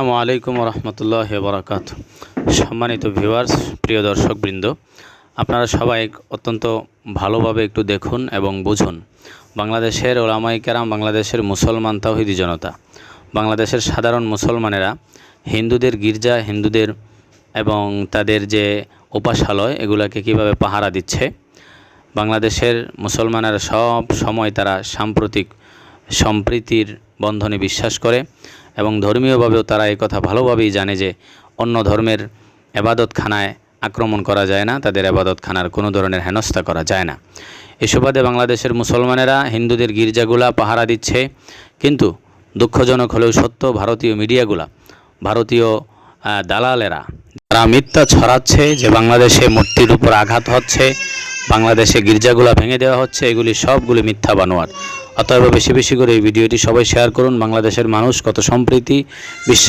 আসসালামু আলাইকুম রহমতুল্লাহি ওয়া বারাকাতুহু। সম্মানিত ভিউয়ার্স, প্রিয় দর্শকবৃন্দ, আপনারা সবাই অত্যন্ত ভালোভাবে একটু দেখুন এবং বুঝুন। বাংলাদেশের ওলামায়ে কেরাম, বাংলাদেশের মুসলমান তাওহীদি জনতা, বাংলাদেশের সাধারণ মুসলমানেরা হিন্দুদের গির্জা, হিন্দুদের এবং তাদের যে উপাসালয় এগুলাকে কিভাবে পাহারা দিচ্ছে। বাংলাদেশের মুসলমানেরা সব সময় তারা সাম্প্রতিক সম্প্রীতির বন্ধনে বিশ্বাস করে এবং ধর্মীয়ভাবেও তারা এই কথা ভালোভাবেই জানে যে অন্য ধর্মের এবাদতখানায় আক্রমণ করা যায় না, তাদের এবাদতখানার কোনো ধরনের হেনস্থা করা যায় না। এ সুবাদে বাংলাদেশের মুসলমানেরা হিন্দুদের গির্জাগুলা পাহারা দিচ্ছে, কিন্তু দুঃখজনক হলেও সত্য, ভারতীয় মিডিয়াগুলা, ভারতীয় দালালেরা তারা মিথ্যা ছড়াচ্ছে যে বাংলাদেশে মূর্তির উপর আঘাত হচ্ছে, বাংলাদেশে গির্জাগুলা ভেঙে দেওয়া হচ্ছে। এগুলি সবগুলি মিথ্যা বানোয়াট। অতএব বেশি বেশি করে এই ভিডিওটি সবাই শেয়ার করুন। বাংলাদেশের মানুষ কত সম্প্রীতি, বিশ্বাস